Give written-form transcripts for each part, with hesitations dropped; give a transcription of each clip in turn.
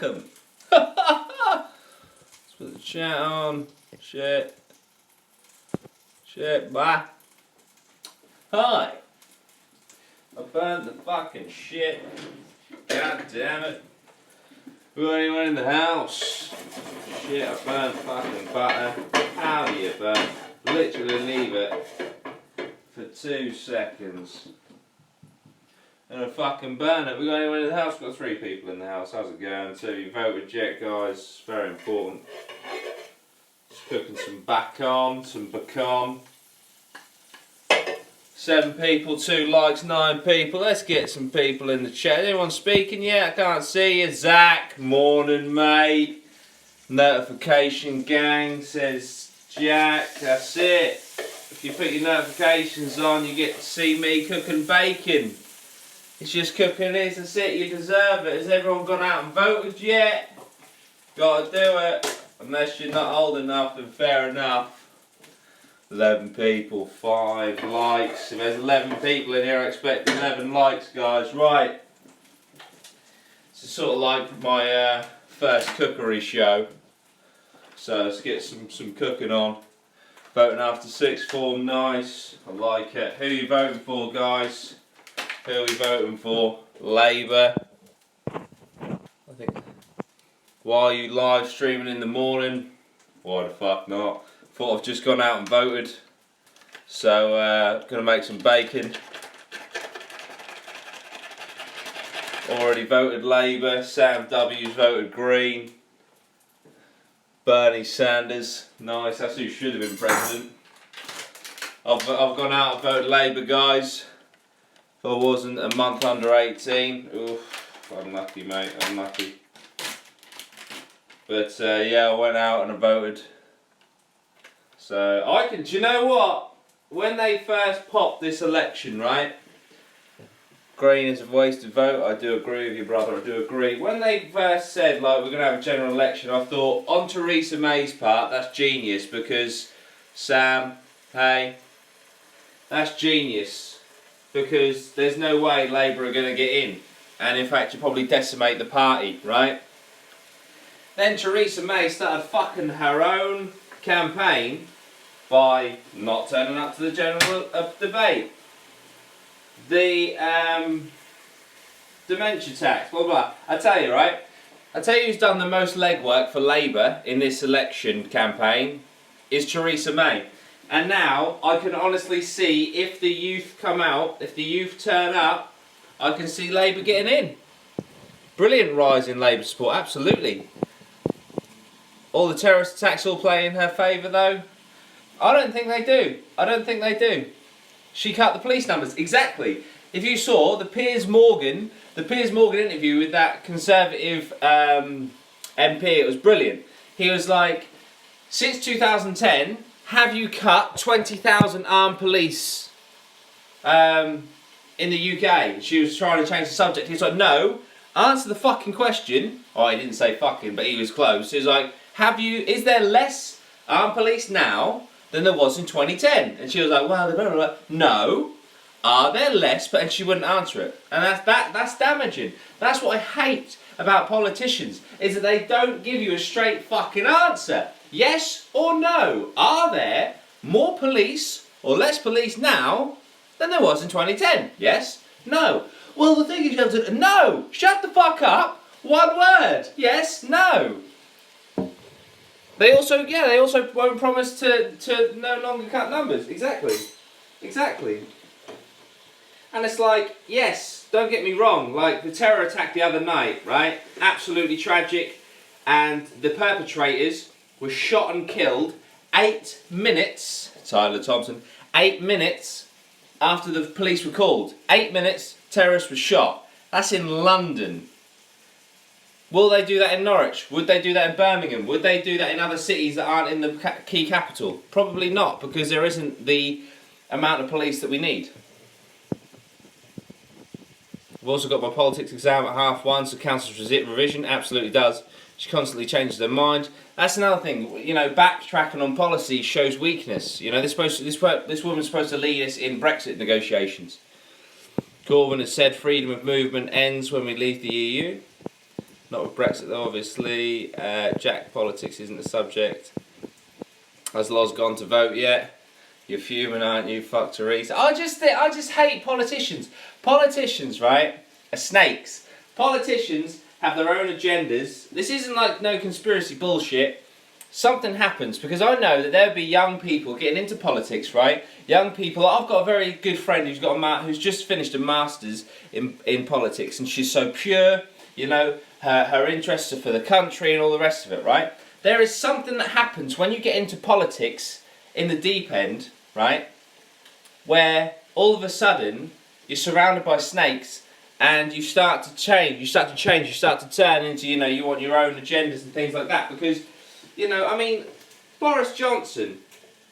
welcome. Let's put the chat on. Shit, bye. Hi. I burned the fucking shit. God damn it. Who anyone in the house? Shit, I burned fucking butter. How do you burn? Literally leave it for 2 seconds. And I fucking burn it. We got anyone in the house? We've got 3 people in the house. How's it going? So you voted yet, guys? Very important. Just cooking some bacon, some bacon. 7 people, 2 likes, 9 people. Let's get some people in the chat. Anyone speaking yet? I can't see you. Zach, morning mate. Notification gang, says Jack. That's it. If you put your notifications on, you get to see me cooking bacon. It's just cooking this, that's it, you deserve it. Has everyone gone out and voted yet? Gotta do it. Unless you're not old enough, then fair enough. 11 people, 5 likes. If there's 11 people in here, I expect 11 likes, guys. Right. This is sort of like my first cookery show. So let's get some cooking on. Voting after 6th form, nice. I like it. Who are you voting for, guys? Who are we voting for? Labour. I think. Why are you live streaming in the morning? Why the fuck not? Thought I've just gone out and voted. So, gonna make some bacon. Already voted Labour. Sam W's voted Green. Bernie Sanders. Nice, that's who should have been president. I've gone out and voted Labour, guys. If I wasn't a month under 18. Oof, unlucky, mate, unlucky. But yeah, I went out and I voted. So I can, do you know what? When they first popped this election, right? Green is a wasted vote. I do agree with you, brother. I do agree. When they first said, like, we're going to have a general election, I thought, on Theresa May's part, that's genius. Because, Sam, hey, that's genius. Because there's no way Labour are going to get in. And in fact, you probably decimate the party, right? Then Theresa May started fucking her own campaign by not turning up to the general debate. The dementia tax, blah blah. I tell you, right? I tell you who's done the most legwork for Labour in this election campaign is Theresa May. And now I can honestly see if the youth come out, if the youth turn up, I can see Labour getting in. Brilliant rise in Labour support, absolutely. All the terrorist attacks all play in her favour though? I don't think they do. I don't think they do. She cut the police numbers. Exactly. If you saw the Piers Morgan interview with that Conservative MP, it was brilliant. He was like, since 2010, have you cut 20,000 armed police in the UK? She was trying to change the subject. He was like, no, answer the fucking question. Oh, he didn't say fucking, but he was close. He was like, is there less armed police now than there was in 2010? And she was like, well, blah, blah, blah. No. Are there less? And she wouldn't answer it. And that's damaging. That's what I hate about politicians, is that they don't give you a straight fucking answer. Yes or no? Are there more police or less police now than there was in 2010? Yes? No? Well, the thing is, you have to... No! Shut the fuck up! One word! Yes? No? They also won't promise to no longer cut numbers. Exactly. Exactly. And it's like, yes, don't get me wrong, like the terror attack the other night, right? Absolutely tragic. And the perpetrators were shot and killed 8 minutes, Tyler Thompson, 8 minutes after the police were called. 8 minutes, terrorists were shot. That's in London. Will they do that in Norwich? Would they do that in Birmingham? Would they do that in other cities that aren't in the key capital? Probably not, because there isn't the amount of police that we need. We've also got my politics exam at 1:30, so counts as revision. Absolutely does. She constantly changes her mind. That's another thing. You know, backtracking on policy shows weakness. You know, this woman's supposed to lead us in Brexit negotiations. Corbyn has said freedom of movement ends when we leave the EU. Not with Brexit though, obviously. Jack, politics isn't the subject. Has Loz gone to vote yet? You're fuming, aren't you? Fuck Theresa. I just hate politicians. Politicians, right, are snakes. Politicians have their own agendas. This isn't like no conspiracy bullshit. Something happens, because I know that there'll be young people getting into politics, right? Young people. I've got a very good friend who's just finished a master's in politics, and she's so pure. You know, her interests are for the country and all the rest of it, right? There is something that happens when you get into politics in the deep end, right? Where all of a sudden you're surrounded by snakes and you start to change. You start to turn into, you know, you want your own agendas and things like that. Because, you know, I mean, Boris Johnson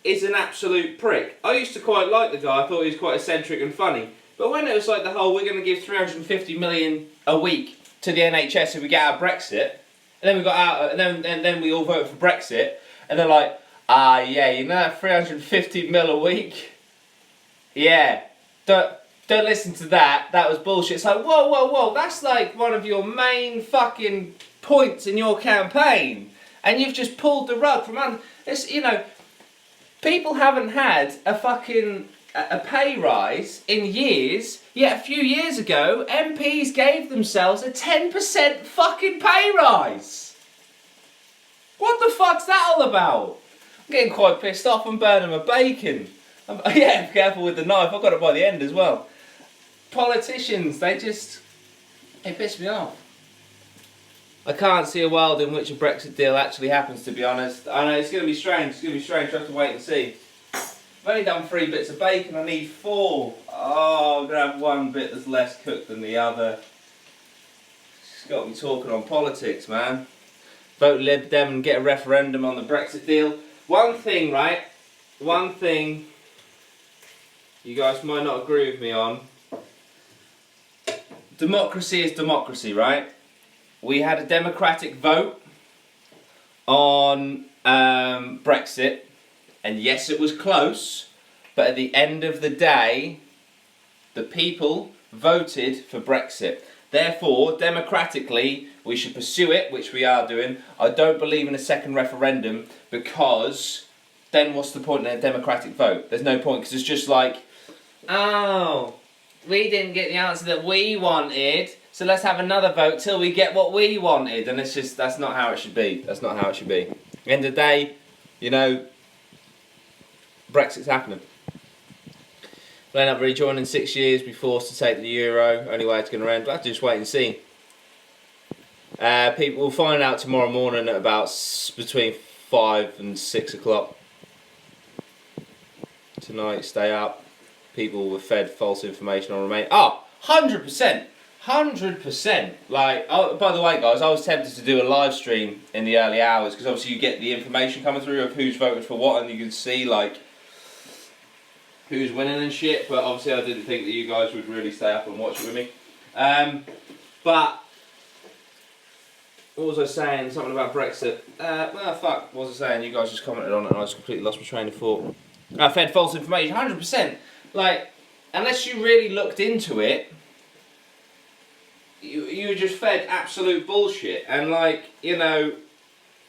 is an absolute prick. I used to quite like the guy. I thought he was quite eccentric and funny. But when it was like the whole, we're going to give 350 million a week to the NHS if we get out of Brexit, and then we got out, and then we all voted for Brexit, and they're like, yeah, you know that 350 mil a week? Yeah, don't listen to that. That was bullshit. It's like, whoa, that's like one of your main fucking points in your campaign, and you've just pulled the rug from under. It's, you know, people haven't had a fucking a pay rise in years, yet a few years ago, MPs gave themselves a 10% fucking pay rise. What the fuck's that all about? I'm getting quite pissed off. I'm burning my bacon. Yeah, be careful with the knife. I've got it by the end as well. Politicians, they piss me off. I can't see a world in which a Brexit deal actually happens, to be honest. I know, it's going to be strange. It's going to be strange. I have to wait and see. I've only done 3 bits of bacon, I need 4. Oh, I'm going to have one bit that's less cooked than the other. It's got me talking on politics, man. Vote Lib Dem and get a referendum on the Brexit deal. One thing, right? One thing you guys might not agree with me on. Democracy is democracy, right? We had a democratic vote on Brexit. And yes, it was close, but at the end of the day, the people voted for Brexit. Therefore, democratically, we should pursue it, which we are doing. I don't believe in a second referendum, because then what's the point in a democratic vote? There's no point, because it's just like, oh, we didn't get the answer that we wanted, so let's have another vote till we get what we wanted. And it's just, that's not how it should be. That's not how it should be. At the end of the day, you know, Brexit's happening. We'll end up rejoining 6 years, be forced to take the euro. Only way it's going to end. We'll have to just wait and see. People will find out tomorrow morning at about between 5 and 6 o'clock. Tonight, stay up. People were fed false information on Remain. Oh, 100%. 100%. Like, oh, by the way, guys, I was tempted to do a live stream in the early hours, because obviously you get the information coming through of who's voted for what, and you can see, like, who's winning and shit, but obviously I didn't think that you guys would really stay up and watch it with me. But what was I saying? Something about Brexit. Well, fuck, what was I saying? You guys just commented on it and I just completely lost my train of thought. I fed false information, 100%. Like, unless you really looked into it, you just fed absolute bullshit. And like, you know,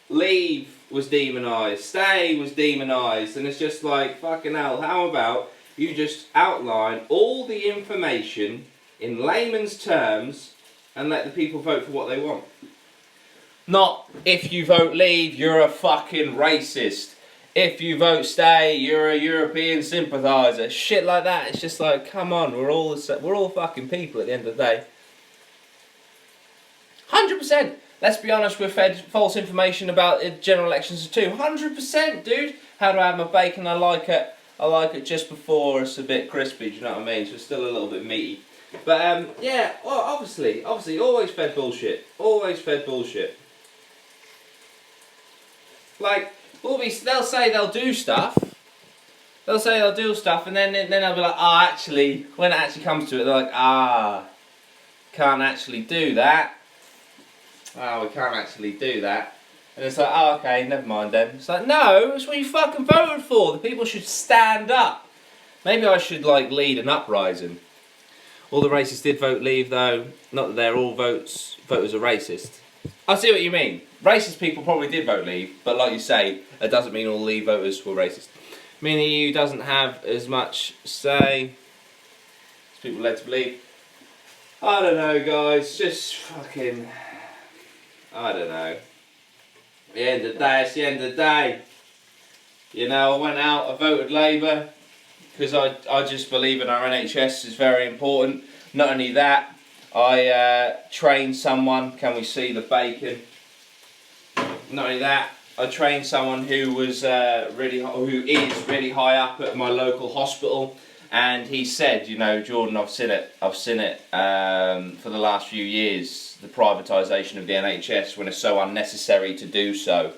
leave was demonised, stay was demonised, and it's just like, fucking hell, how about you just outline all the information in layman's terms and let the people vote for what they want. Not, if you vote leave, you're a fucking racist. If you vote stay, you're a European sympathiser. Shit like that. It's just like, come on, we're all fucking people at the end of the day. 100%. Let's be honest, we're fed false information about general elections too. 100%, dude. How do I have my bacon? I like it. I like it just before it's a bit crispy, do you know what I mean? So it's still a little bit meaty. But yeah, well, obviously, always fed bullshit. Always fed bullshit. Like, they'll say they'll do stuff. They'll say they'll do stuff, and then they'll be like, actually, when it actually comes to it, they're like, can't actually do that. We can't actually do that. And it's like, okay, never mind then. It's like, no, it's what you fucking voted for. The people should stand up. Maybe I should, like, lead an uprising. All the racists did vote leave, though. Not that they're all voters are racist. I see what you mean. Racist people probably did vote Leave, but like you say, that doesn't mean all Leave voters were racist. I mean, the EU doesn't have as much say as people led to believe. I don't know, guys. Just fucking... I don't know. At the end of the day, it's the end of the day. You know, I went out, I voted Labour, because I just believe in our NHS is very important. Not only that, I trained someone, can we see the bacon? Not only that, I trained someone who was who is really high up at my local hospital, and he said, you know, Jordan, I've seen it for the last few years, the privatisation of the NHS when it's so unnecessary to do so.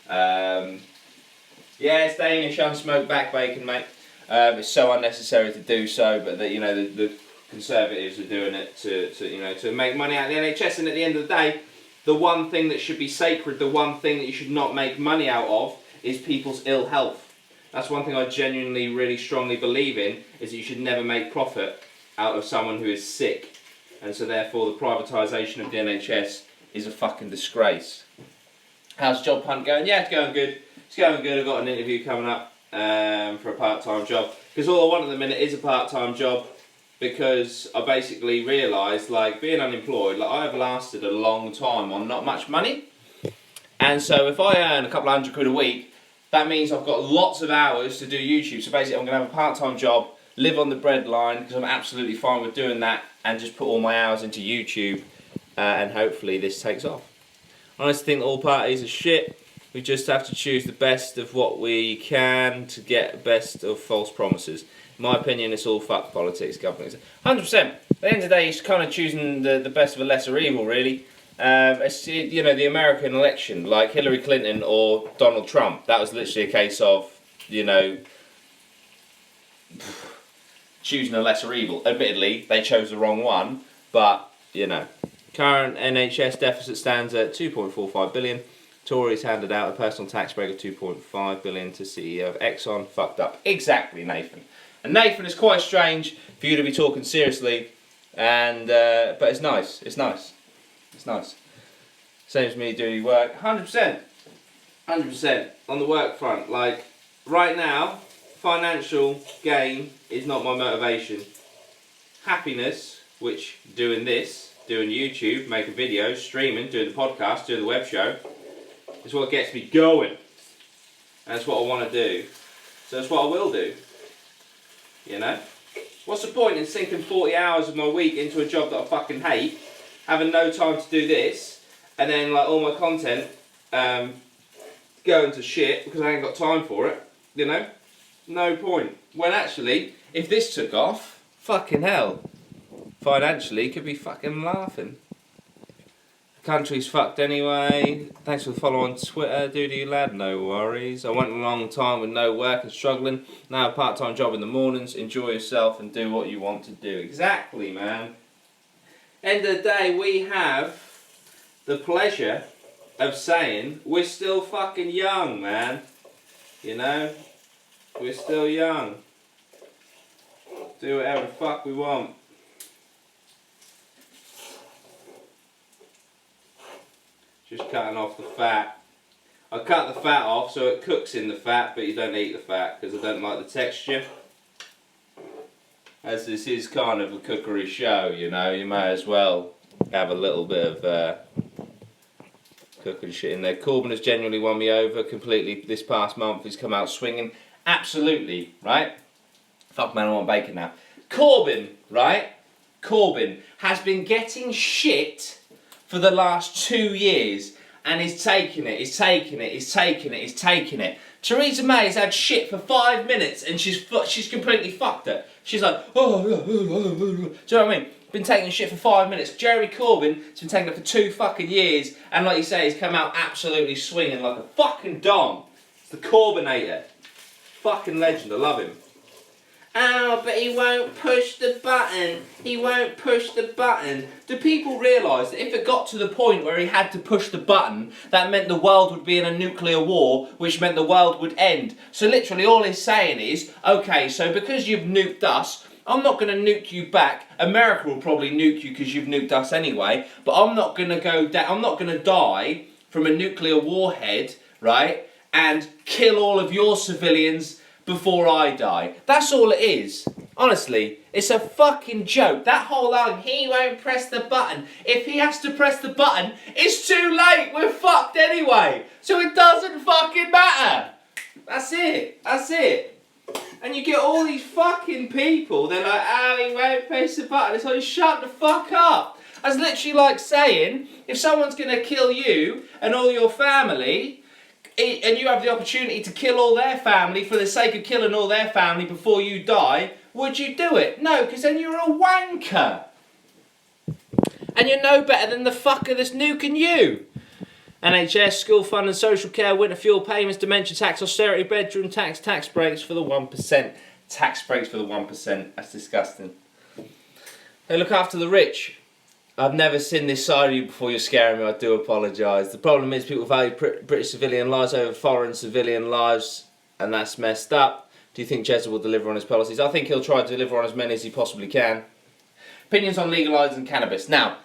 Yeah, it's Danish unsmoked back bacon, mate. It's so unnecessary to do so, but the Conservatives are doing it to make money out of the NHS. And at the end of the day, the one thing that should be sacred, the one thing that you should not make money out of, is people's ill health. That's one thing I genuinely, really strongly believe in, is that you should never make profit out of someone who is sick. And so therefore the privatisation of the NHS is a fucking disgrace. How's job hunt going? Yeah, it's going good. It's going good. I've got an interview coming up for a part-time job. Because all I want at the minute is a part-time job, because I basically realised, like, being unemployed, like, I have lasted a long time on not much money. And so if I earn a couple of £100 a week, that means I've got lots of hours to do YouTube. So basically I'm going to have a part-time job, live on the bread line, because I'm absolutely fine with doing that, and just put all my hours into YouTube, and hopefully this takes off. I honestly think all parties are shit. We just have to choose the best of what we can to get the best of false promises. In my opinion, it's all fuck politics, government. 100%. At the end of the day, it's kind of choosing the best of a lesser evil, really. It's, you know, the American election, like Hillary Clinton or Donald Trump, that was literally a case of, you know, choosing a lesser evil. Admittedly, they chose the wrong one, but, you know. Current NHS deficit stands at 2.45 billion. Tories handed out a personal tax break of 2.5 billion to CEO of Exxon. Fucked up. Exactly, Nathan. And Nathan, it's quite strange for you to be talking seriously, and but it's nice. It's nice. It's nice. Same as me doing work. 100%. 100% on the work front. Like, right now, financial gain is not my motivation. Happiness, which doing this, doing YouTube, making videos, streaming, doing the podcast, doing the web show, is what gets me going. And that's what I want to do. So that's what I will do. You know? What's the point in sinking 40 hours of my week into a job that I fucking hate, having no time to do this, and then like all my content going to shit because I ain't got time for it, you know? No point. When actually, if this took off, fucking hell, financially could be fucking laughing. The country's fucked anyway. Thanks for the follow on Twitter, Dudey lad, no worries. I went a long time with no work and struggling. Now a part-time job in the mornings, enjoy yourself and do what you want to do. Exactly, man. End of the day, we have the pleasure of saying we're still fucking young, man. You know? We're still young. Do whatever the fuck we want. Just cutting off the fat. I cut the fat off so it cooks in the fat, but you don't eat the fat because I don't like the texture. As this is kind of a cookery show, you know, you may as well have a little bit of cooking shit in there. Corbyn has genuinely won me over completely this past month. He's come out swinging. Absolutely, right? Fuck man, I want bacon now. Corbyn, right? Corbyn has been getting shit for the last 2 years, and he's taking it, he's taking it, he's taking it, he's taking it. Theresa May has had shit for 5 minutes, and she's completely fucked it. She's like, oh, do you know what I mean? Been taking shit for 5 minutes. Jeremy Corbyn has been taking it for 2 fucking years, and like you say, he's come out absolutely swinging like a fucking dong. It's the Corbinator. Fucking legend, I love him. Oh, but he won't push the button. He won't push the button. Do people realise that if it got to the point where he had to push the button, that meant the world would be in a nuclear war, which meant the world would end? So literally all he's saying is, okay, so because you've nuked us, I'm not going to nuke you back. America will probably nuke you because you've nuked us anyway. But I'm not going to go down. I'm not going to die from a nuclear warhead, right? And kill all of your civilians before I die. That's all it is. Honestly, it's a fucking joke. That whole argument, he won't press the button. If he has to press the button, it's too late. We're fucked anyway. So it doesn't fucking matter. That's it. That's it. And you get all these fucking people, they're like, oh, he won't press the button. It's like, shut the fuck up. That's literally like saying, if someone's going to kill you and all your family, and you have the opportunity to kill all their family for the sake of killing all their family before you die, would you do it? No, because then you're a wanker. And you're no better than the fucker that's nuking you. NHS, school fund and social care, winter fuel payments, dementia tax, austerity, bedroom tax, tax breaks for the 1%. Tax breaks for the 1%. That's disgusting. They look after the rich. I've never seen this side of you before. You're scaring me. I do apologise. The problem is people value British civilian lives over foreign civilian lives, and that's messed up. Do you think Jezza will deliver on his policies? I think he'll try to deliver on as many as he possibly can. Opinions on legalising cannabis. Now,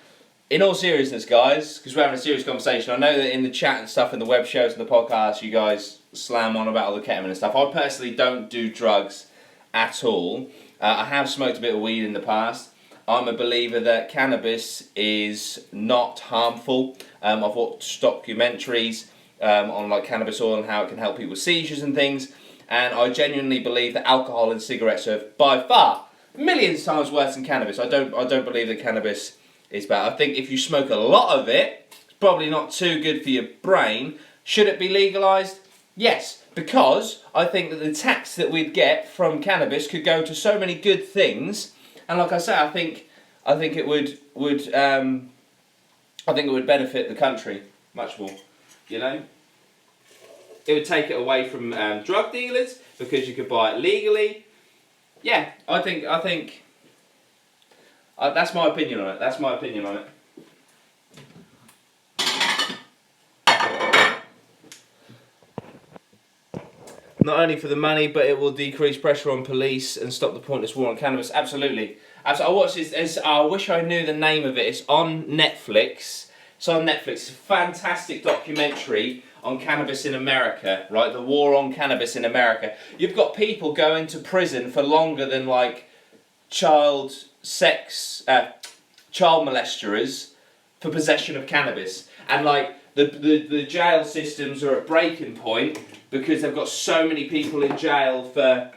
in all seriousness, guys, because we're having a serious conversation, I know that in the chat and stuff, in the web shows and the podcasts, you guys slam on about all the ketamine and stuff. I personally don't do drugs at all. I have smoked a bit of weed in the past. I'm a believer that cannabis is not harmful. I've watched documentaries on like cannabis oil and how it can help people with seizures and things. And I genuinely believe that alcohol and cigarettes are by far millions times worse than cannabis. I don't believe that cannabis is bad. I think if you smoke a lot of it, it's probably not too good for your brain. Should it be legalised? Yes, because I think that the tax that we'd get from cannabis could go to so many good things. And like I say, I think it would benefit the country much more. You know, it would take it away from drug dealers because you could buy it legally. Yeah, I think that's my opinion on it. That's my opinion on it. Not only for the money, but it will decrease pressure on police and stop the pointless war on cannabis. Absolutely. I watched this. I wish I knew the name of it. It's on Netflix. It's on Netflix. It's a fantastic documentary on cannabis in America. Right, the war on cannabis in America. You've got people going to prison for longer than like child molesters for possession of cannabis, and like the jail systems are at breaking point because they've got so many people in jail for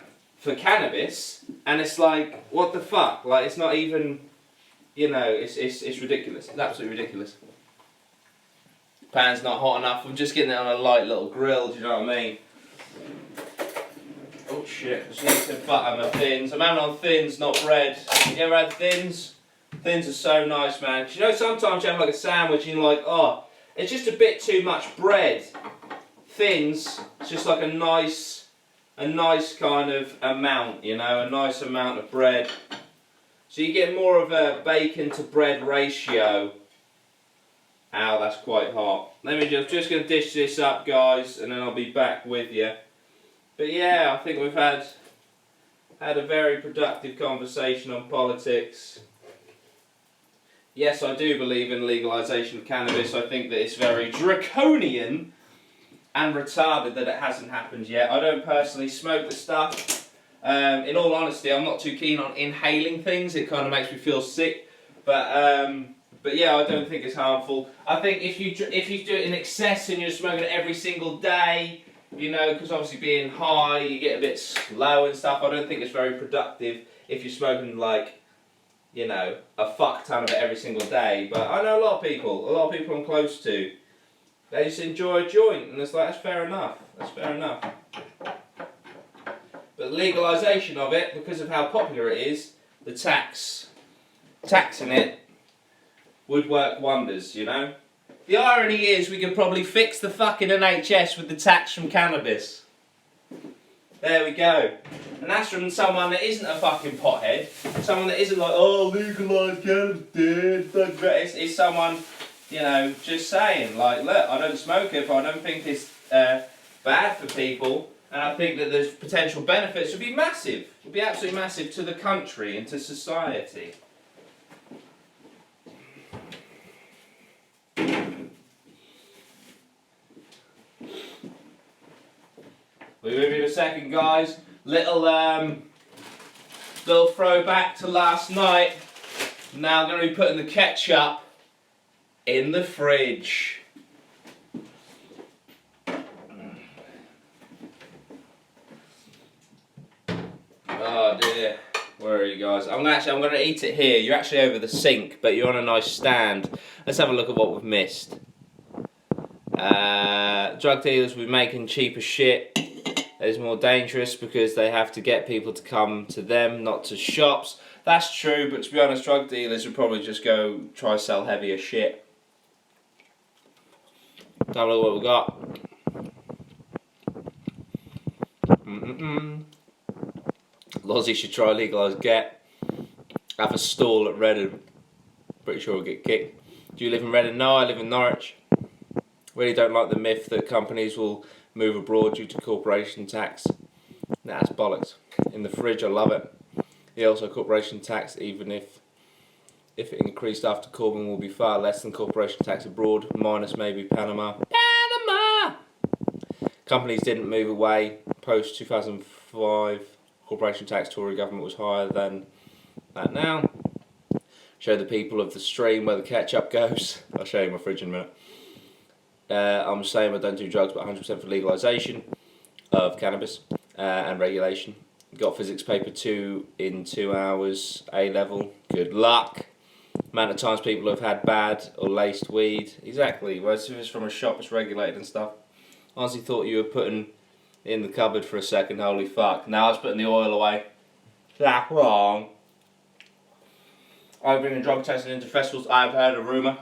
cannabis, and it's like, what the fuck? Like, it's not even, you know, it's ridiculous. It's absolutely ridiculous. Pan's not hot enough. I'm just getting it on a light little grill. Do you know what I mean? Oh shit! I just need to butter my thins. I'm having on thins, not bread. You ever had thins? Thins are so nice, man. 'Cause you know, sometimes you have like a sandwich and you're like, oh, it's just a bit too much bread. Thins, it's just like a nice kind of amount, you know, a nice amount of bread. So you get more of a bacon to bread ratio. Ow, that's quite hot. Let me just going to dish this up, guys, and then I'll be back with you. But yeah, I think we've had a very productive conversation on politics. Yes, I do believe in legalisation of cannabis. I think that it's very draconian and retarded that it hasn't happened yet. I don't personally smoke the stuff. In all honesty, I'm not too keen on inhaling things. It kind of makes me feel sick. But yeah, I don't think it's harmful. I think if you do it in excess and you're smoking it every single day, you know, because obviously being high, you get a bit slow and stuff. I don't think it's very productive if you're smoking like, you know, a fuck ton of it every single day. But I know a lot of people I'm close to, they just enjoy a joint, and it's like, that's fair enough. That's fair enough. But legalisation of it, because of how popular it is, the taxing it would work wonders, you know. The irony is we could probably fix the fucking NHS with the tax from cannabis. There we go. And that's from someone that isn't a fucking pothead. Someone that isn't like, oh, legalise cannabis, dude. It's someone, you know, just saying, like, look, I don't smoke it, but I don't think it's bad for people. And I think that the potential benefits would be massive. Would be absolutely massive to the country and to society. We'll be in a second, guys. Little throwback to last night. Now I'm going to be putting the ketchup in the fridge. Oh dear. Where are you guys? I'm going to eat it here. You're actually over the sink, but you're on a nice stand. Let's have a look at what we've missed. Drug dealers will be making cheaper shit. It's more dangerous because they have to get people to come to them, not to shops. That's true, but to be honest, drug dealers would probably just go try to sell heavier shit. Have a look what we got. Lozzie should try Legalizing. Have a stall at Reading. Pretty sure we'll get kicked. Do you live in Reading? No, I live in Norwich. Really don't like the myth that companies will move abroad due to corporation tax. Nah, that's bollocks. In the fridge, I love it. Yeah, also corporation tax, even if it increased after Corbyn, will be far less than corporation tax abroad, minus maybe Panama. Panama! Companies didn't move away. Post 2005, corporation tax Tory government was higher than that now. Show the people of the stream where the ketchup goes. I'll show you my fridge in a minute. I'm saying I don't do drugs, but 100% for legalisation of cannabis and regulation. Got physics paper 2 in 2 hours, A level. Good luck. Amount of times people have had bad or laced weed. Exactly. Whereas if it's from a shop, it's regulated and stuff. Honestly thought you were putting it in the cupboard for a second. Holy fuck. Now I was putting the oil away. That's wrong. I've been in drug testing into festivals. I have heard a rumour.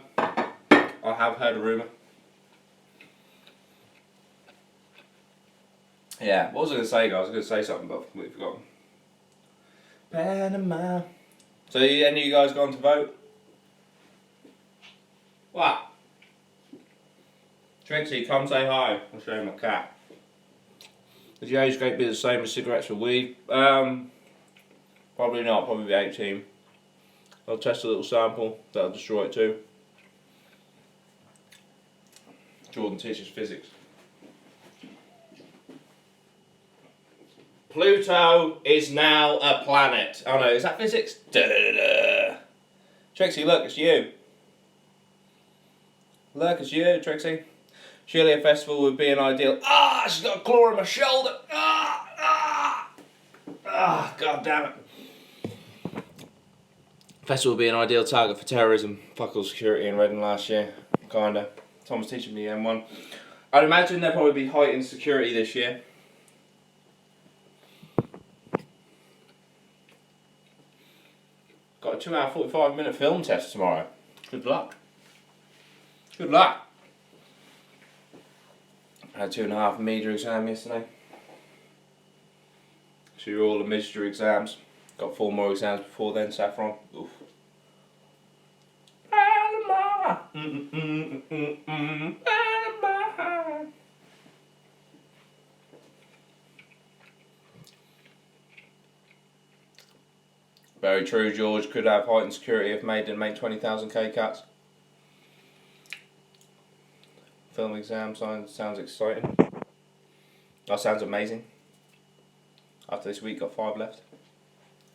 Yeah, what was I going to say, guys? I was going to say something, but I've completely forgotten. Panama. So, any of you guys gone to vote? What? Trixie, come say hi. I'll show you my cat. Would your age group be the same as cigarettes or weed? Probably not. Probably be 18. I'll test a little sample. That'll destroy it too. Jordan teaches physics. Pluto is now a planet. Oh no, is that physics? Da-da-da-da. Trixie, look, it's you. Look, it's you, Trixie. Surely a festival would be an ideal... Ah, she's got a claw in my shoulder. God damn it. Festival would be an ideal target for terrorism. Fuck all security in Reading last year. Kinda. Tom was teaching me M1. I'd imagine there'll probably be heightened security this year. Got a 2 hour 45-minute film test tomorrow. Good luck. Good luck. I had 2.5 media exam yesterday. So you're all the mystery exams. Got 4 more exams before then, Saffron. Oof. Very true, George. Could have heightened security if made and make 20,000k cuts. Film exam sounds exciting. That sounds amazing. After this week, got 5 left.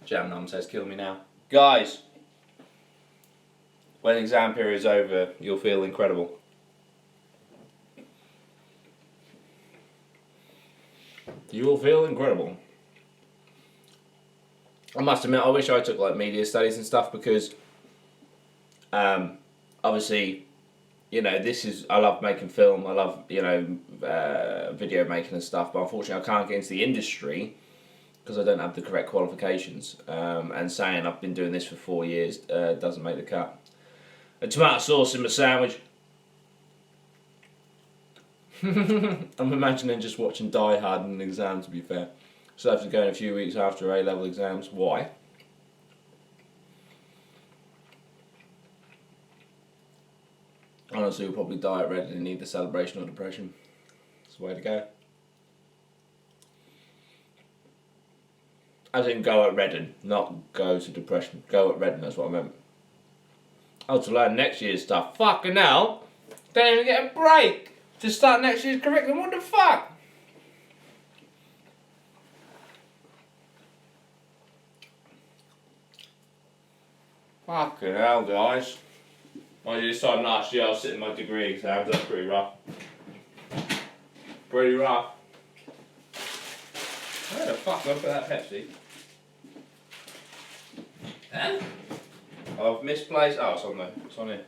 Jam Num says, kill me now. Guys, when exam period is over, you'll feel incredible. You will feel incredible. I must admit, I wish I took like media studies and stuff because, obviously, you know, I love making film, I love, you know, video making and stuff, but unfortunately I can't get into the industry because I don't have the correct qualifications, and saying I've been doing this for 4 years doesn't make the cut. A tomato sauce in my sandwich. I'm imagining just watching Die Hard in an exam, to be fair. So I have to go in a few weeks after A-level exams. Why? Honestly, we'll probably die at Reading and need the celebration or depression. That's the way to go. As in go at Reading, not go to depression. Go at Reading, that's what I meant. Oh, to learn next year's stuff. Fucking hell. Don't even get a break to start next year's curriculum. What the fuck? Fucking hell, guys. I did this time last year, I was sitting my degree exams. That's pretty rough. Pretty rough. Where the fuck did I put that Pepsi? Huh? I've misplaced. Oh, it's on there. It's on here.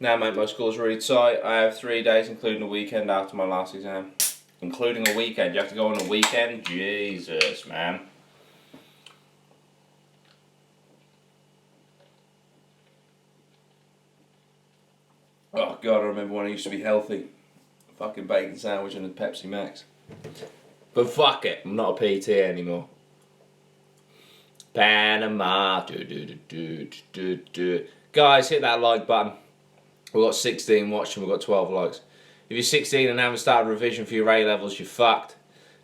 Now, mate, my school's really tight. I have 3 days, including a weekend after my last exam. Including a weekend. You have to go on a weekend? Jesus, man. Oh, God, I remember when I used to be healthy. Fucking bacon sandwich and a Pepsi Max. But fuck it, I'm not a PT anymore. Panama. Guys, hit that like button. We've got 16 watching, we've got 12 likes. If you're 16 and haven't started revision for your A levels, you're fucked.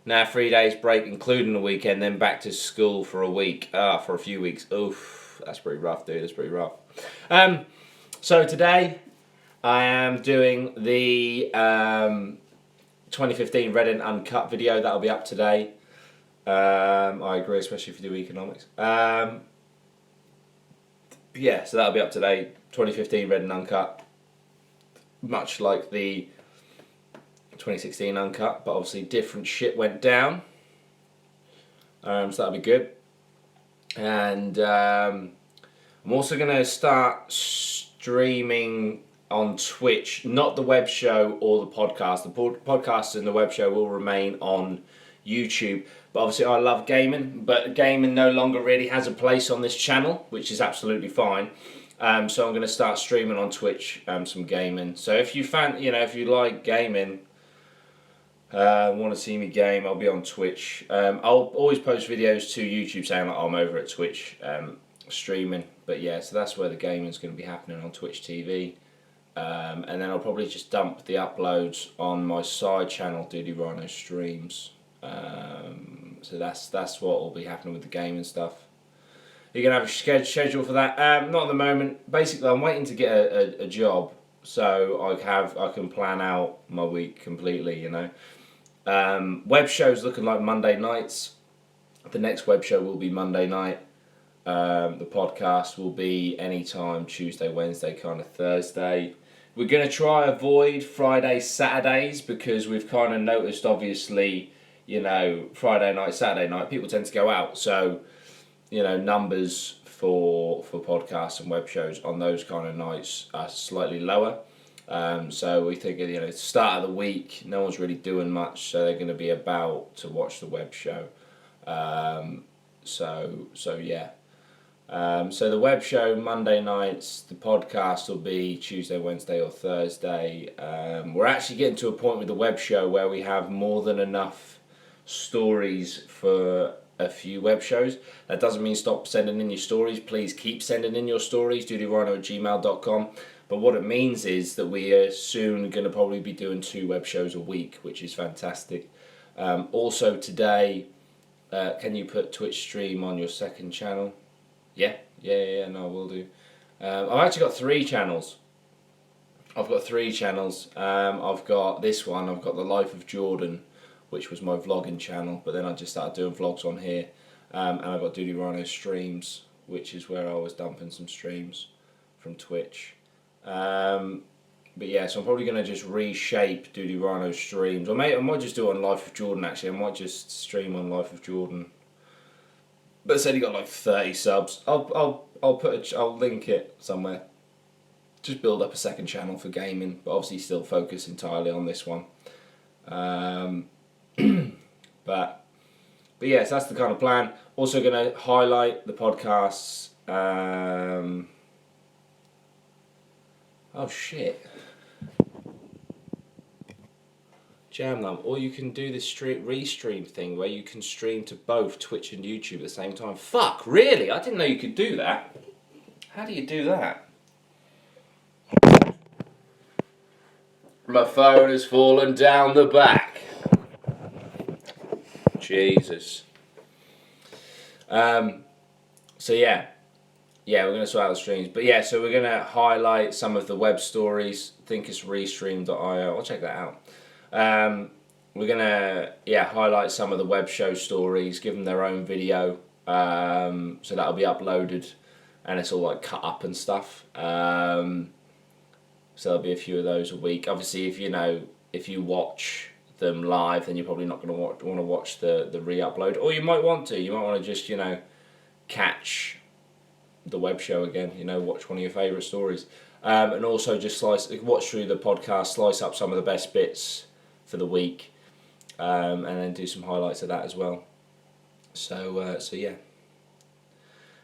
Now 3 days break, including the weekend, then back to school for a week. For a few weeks. Oof, that's pretty rough, dude. That's pretty rough. So today, I am doing the 2015 Reading Uncut video. That'll be up today. I agree, especially if you do economics. Yeah, so that'll be up today. 2015 Reading Uncut. Much like the 2016 Uncut, but obviously different shit went down. So that'll be good. And I'm also going to start streaming on Twitch, not the web show or the podcast. The podcast and the web show will remain on YouTube. But obviously I love gaming, but gaming no longer really has a place on this channel, which is absolutely fine. So I'm going to start streaming on Twitch some gaming. So if you if you like gaming, want to see me game, I'll be on Twitch. I'll always post videos to YouTube saying like I'm over at Twitch streaming. But yeah, so that's where the gaming's going to be happening on Twitch TV. And then I'll probably just dump the uploads on my side channel, Dudey Rhino Streams. So that's what will be happening with the gaming stuff. You're going to have a schedule for that? Not at the moment. Basically, I'm waiting to get a job so I can plan out my week completely, you know. Web shows looking like Monday nights. The next web show will be Monday night. The podcast will be anytime Tuesday, Wednesday, kind of Thursday. We're going to try avoid Fridays, Saturdays because we've kind of noticed, obviously, you know, Friday night, Saturday night, people tend to go out. So, you know, numbers for podcasts and web shows on those kind of nights are slightly lower. So we think, you know, start of the week, no one's really doing much, so they're going to be about to watch the web show. So yeah. So the web show Monday nights, the podcast will be Tuesday, Wednesday or Thursday. We're actually getting to a point with the web show where we have more than enough stories for a few web shows. That doesn't mean stop sending in your stories. Please keep sending in your stories, dudeyrhino@gmail.com. But what it means is that we are soon going to probably be doing 2 web shows a week, which is fantastic. Also today, can you put Twitch stream on your second channel? Yeah, no, I will do. I've actually got 3 channels. I've got 3 channels. I've got this one, I've got The Life of Jordan, which was my vlogging channel, but then I just started doing vlogs on here. And I've got Dudey Rhino Streams, which is where I was dumping some streams from Twitch. But yeah, so I'm probably going to just reshape Dudey Rhino Streams. I might just do it on Life of Jordan, actually. I might just stream on Life of Jordan. But it said he got like 30 subs. I'll link it somewhere. Just build up a second channel for gaming, but obviously still focus entirely on this one. But yeah, so that's the kind of plan. Also going to highlight the podcasts. Oh shit. Jam them. Or you can do this restream thing where you can stream to both Twitch and YouTube at the same time. Fuck, really? I didn't know you could do that. How do you do that? My phone has fallen down the back. Jesus. So yeah, we're going to sort out the streams. But yeah, so we're going to highlight some of the web stories. I think it's restream.io. I'll check that out. We're going to highlight some of the web show stories, give them their own video. So that'll be uploaded, and it's all like cut up and stuff. So there'll be a few of those a week. Obviously, if you watch them live, then you're probably not going to want to watch the re-upload, or you might want to. You might want to just catch the web show again. Watch one of your favourite stories, and also just watch through the podcast, slice up some of the best bits for the week, and then do some highlights of that as well. So yeah.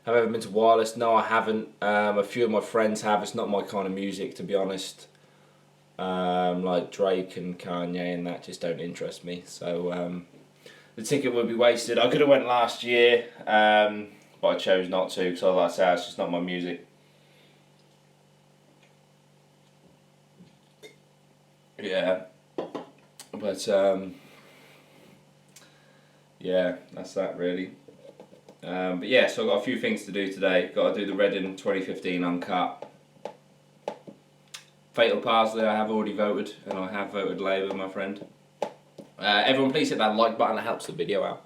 Have I ever been to Wireless? No, I haven't. A few of my friends have. It's not my kind of music, to be honest. Like Drake and Kanye and that just don't interest me. So the ticket would be wasted. I could have went last year, but I chose not to because, like I say, it's just not my music. Yeah, but yeah, that's that really. But yeah, so I've got a few things to do today. Got to do the Reading 2015 Uncut. Fatal Parsley, I have already voted, and I have voted Labour, my friend. Everyone please hit that like button, it helps the video out.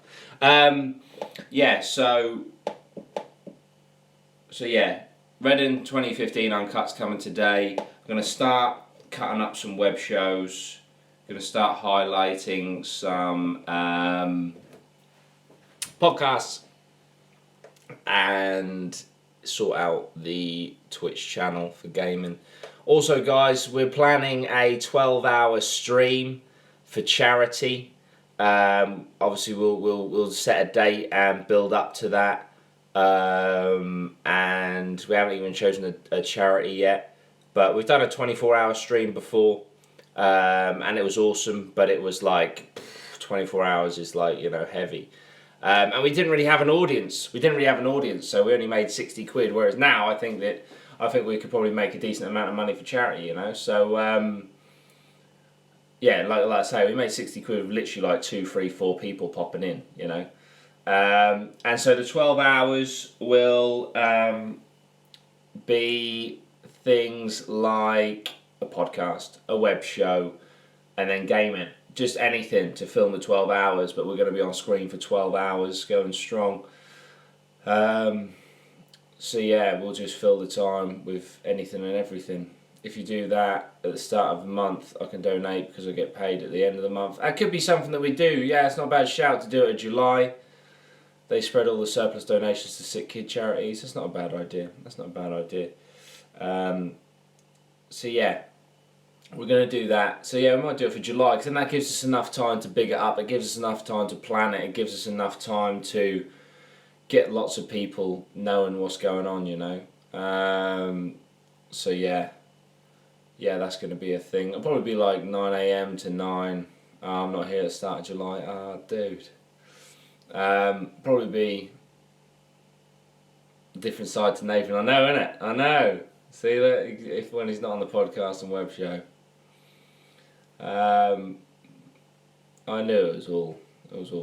So yeah, Reading 2015 Uncut's coming today. I'm going to start cutting up some web shows. I'm going to start highlighting some podcasts and sort out the Twitch channel for gaming. Also, guys, we're planning a 12-hour stream for charity. Obviously, we'll set a date and build up to that. And we haven't even chosen a charity yet, but we've done a 24-hour stream before, and it was awesome. But it was like 24 hours is like heavy. And we didn't really have an audience. So we only made 60 quid. Whereas now, I think we could probably make a decent amount of money for charity. So yeah, like I say, we made 60 quid with literally like 2, 3, 4 people popping in. And so the 12 hours will be things like a podcast, a web show, and then gaming. Just anything to film the 12 hours, but we're going to be on screen for 12 hours, going strong. So yeah, we'll just fill the time with anything and everything. If you do that at the start of the month, I can donate because I get paid at the end of the month. That could be something that we do. Yeah, it's not a bad shout to do it in July. They spread all the surplus donations to sick kid charities. That's not a bad idea. So yeah, we're going to do that. So yeah, we might do it for July because then that gives us enough time to big it up. It gives us enough time to plan it. It gives us enough time to get lots of people knowing what's going on, So yeah, that's going to be a thing. It'll probably be like 9 a.m. to 9. I'm not here at the start of July. Dude. Probably be a different side to Nathan. I know, innit? I know. See that when he's not on the podcast and web show. I knew it was all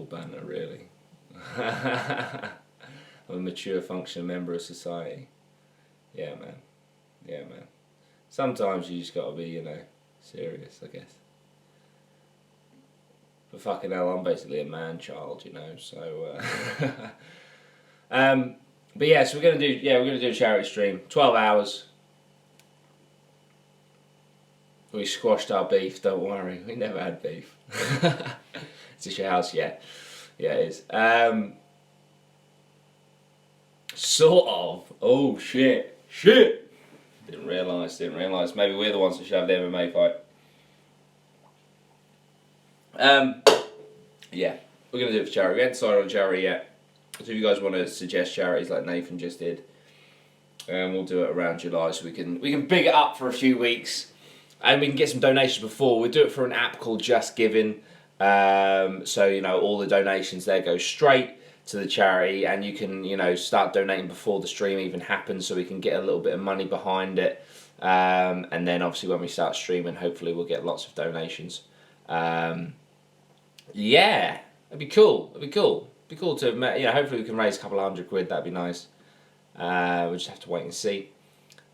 banter, really. I'm a mature, functioning member of society. Yeah, man. Sometimes you just gotta be, serious, I guess. But fucking hell, I'm basically a man-child, so... But yeah, so we're gonna do a charity stream, 12 hours. We squashed our beef, don't worry, we never had beef. It's just your house, yeah. Yeah, it is. Sort of. Oh, shit. Didn't realise. Maybe we're the ones that should have the MMA fight. Yeah, we're going to do it for charity. We haven't decided on charity yet. So if you guys want to suggest charities like Nathan just did, we'll do it around July so we can big it up for a few weeks. And we can get some donations before. We'll do it for an app called Just Giving. So, all the donations there go straight to the charity, and you can, start donating before the stream even happens so we can get a little bit of money behind it. And then obviously when we start streaming, hopefully we'll get lots of donations. Yeah, it'd be cool. be cool to, hopefully we can raise a couple of £100. That'd be nice. We'll just have to wait and see.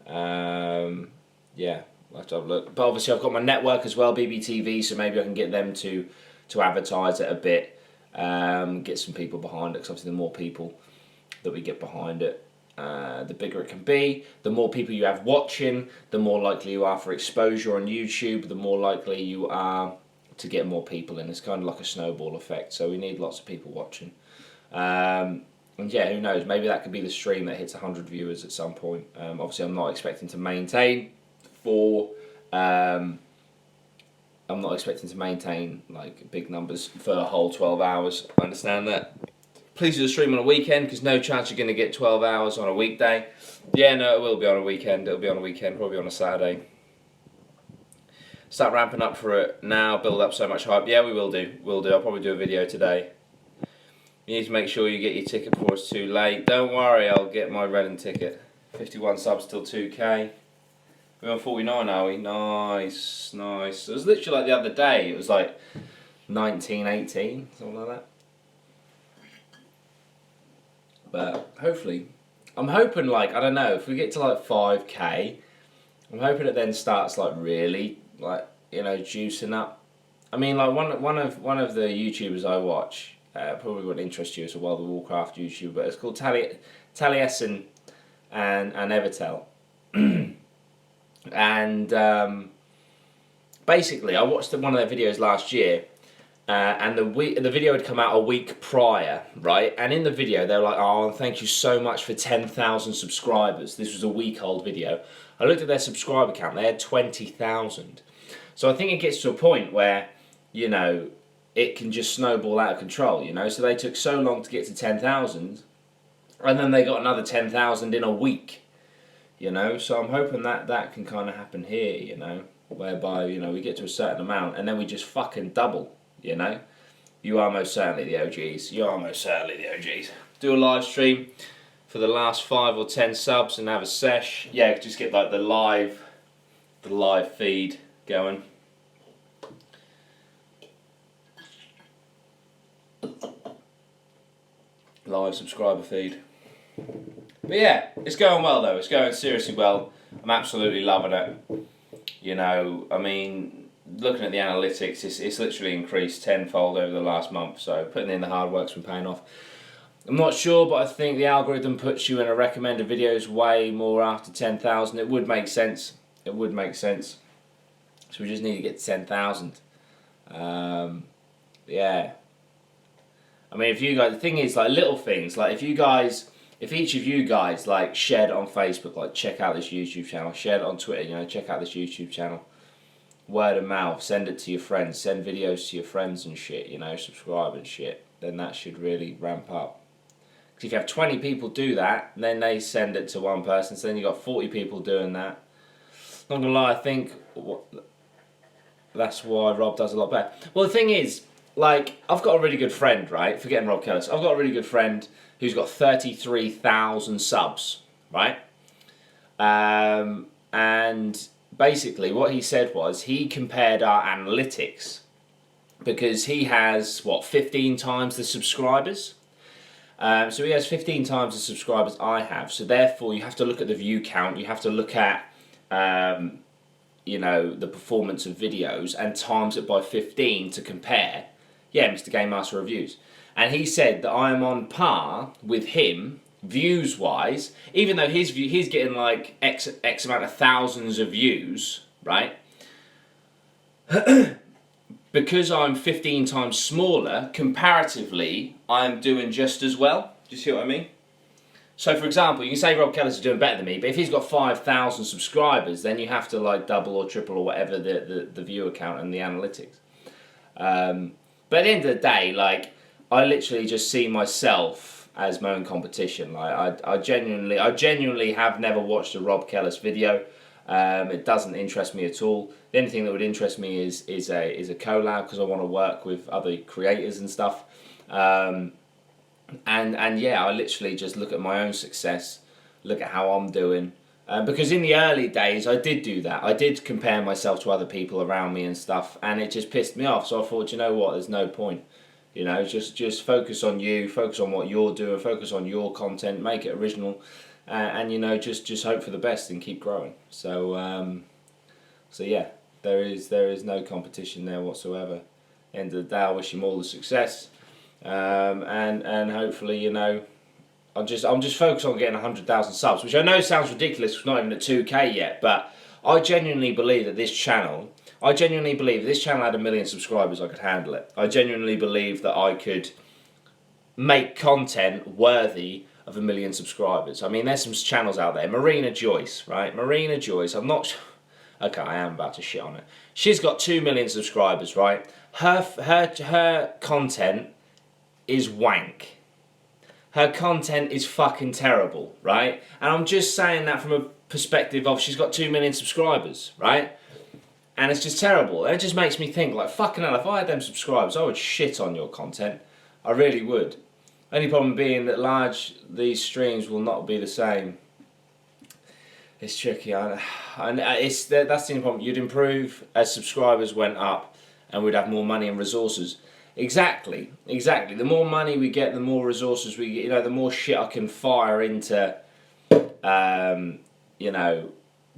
Yeah, we'll have to have a look. But obviously I've got my network as well, BBTV, so maybe I can get them to advertise it a bit, get some people behind it, because obviously the more people that we get behind it, the bigger it can be. The more people you have watching, the more likely you are for exposure on YouTube, the more likely you are to get more people in. It's kind of like a snowball effect, so we need lots of people watching. And yeah, who knows, maybe that could be the stream that hits 100 viewers at some point. Obviously I'm not expecting to maintain like big numbers for a whole 12 hours. I understand that. Please do the stream on a weekend, because no chance you're going to get 12 hours on a weekday. Yeah, no, it will be on a weekend. It'll be on a weekend, probably on a Saturday. Start ramping up for it now, build up so much hype. Yeah, we will do. I'll probably do a video today. You need to make sure you get your ticket before it's too late. Don't worry, I'll get my Reading ticket. 51 subs till 2k. We're on 49, are we? Nice, nice. It was literally like the other day. It was like 19, 18, something like that. But hopefully, I'm hoping, like, I don't know, if we get to like 5k, I'm hoping it then starts like really, like, juicing up. I mean, like one of the YouTubers I watch, probably wouldn't interest you as a World of Warcraft YouTuber, but it's called Taliesin and Evertel. And basically, I watched one of their videos last year. And the video had come out a week prior, right? And in the video, they were like, "Oh, thank you so much for 10,000 subscribers." This was a week-old video. I looked at their subscriber count; they had 20,000. So I think it gets to a point where, it can just snowball out of control. So they took so long to get to 10,000, and then they got another 10,000 in a week. So I'm hoping that can kind of happen here. Whereby we get to a certain amount, and then we just fucking double. You are most certainly the OGs. Do a live stream for the last 5 or 10 subs and have a sesh. Yeah, just get like the live feed going. Live subscriber feed. But yeah, it's going well though. It's going seriously well. I'm absolutely loving it. I mean, looking at the analytics, it's literally increased tenfold over the last month, so putting in the hard work's been paying off. I'm not sure, but I think the algorithm puts you in a recommended videos way more after 10,000. It would make sense. So we just need to get to 10,000. Yeah. I mean, if you guys, the thing is, like, little things, like if each of you guys, like, shared it on Facebook, like, check out this YouTube channel, shared it on Twitter, check out this YouTube channel. Word of mouth, send it to your friends, send videos to your friends and shit, subscribe and shit, then that should really ramp up. Because if you have 20 people do that, then they send it to one person, so then you've got 40 people doing that. Not gonna lie, I think that's why Rob does a lot better. Well, the thing is, like, I've got a really good friend, right? Forgetting Rob Kellis, I've got a really good friend who's got 33,000 subs, right? And basically, what he said was he compared our analytics because he has, 15 times the subscribers? So he has 15 times the subscribers I have. So therefore, you have to look at the view count. You have to look at, the performance of videos and times it by 15 to compare. Yeah, Mr. Game Master Reviews. And he said that I am on par with him views wise, even though he's getting like X amount of thousands of views, right? Because I'm 15 times smaller, comparatively, I'm doing just as well. Do you see what I mean? So, for example, you can say Rob Kellis is doing better than me, but if he's got 5,000 subscribers, then you have to like double or triple or whatever the viewer count and the analytics. But at the end of the day, like, I literally just see myself as my own competition. Like, I genuinely have never watched a Rob Kellis video. It doesn't interest me at all. The only thing that would interest me is a collab, because I want to work with other creators and stuff. And yeah, I literally just look at my own success, look at how I'm doing. Because in the early days, I did do that. I did compare myself to other people around me and stuff, and it just pissed me off. So I thought, you know what, there's no point. You know, just focus on you, focus on what you're doing, focus on your content, make it original, and you know, just hope for the best and keep growing. So yeah, there is no competition there whatsoever. End of the day, I wish him all the success, and hopefully, you know, I'm just focused on getting 100,000 subs, which I know sounds ridiculous. It's not even at 2K yet, but I genuinely believe that this channel. I genuinely believe if this channel had 1 million subscribers, I could handle it. I genuinely believe that I could make content worthy of 1 million subscribers. I mean, there's some channels out there. Marina Joyce, right? Marina Joyce. I'm not. Okay, I am about to shit on her. She's got 2 million subscribers, right? Her content is wank. Her content is fucking terrible, right? And I'm just saying that from a perspective of she's got 2 million subscribers, right? And it's just terrible. It just makes me think, like, fucking hell, if I had them subscribers, I would shit on your content. I really would. Only problem being that these streams will not be the same. It's tricky. That's the only problem. You'd improve as subscribers went up and we'd have more money and resources. Exactly. The more money we get, the more resources we get. You know, the more shit I can fire into, you know,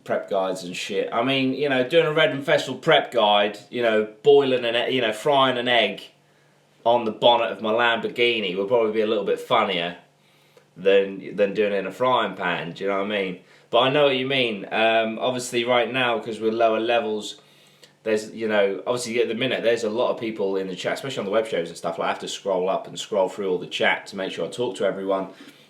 prep guides and shit. I mean, you know, doing a Red and Festival prep guide, you know, frying an egg on the bonnet of my Lamborghini would probably be a little bit funnier than doing it in a frying pan. Do you know what I mean? But I know what you mean. Obviously, right now, because we're lower levels, there's, you know, obviously at the minute, there's a lot of people in the chat, especially on the web shows and stuff. Like, I have to scroll up and scroll through all the chat to make sure I talk to everyone.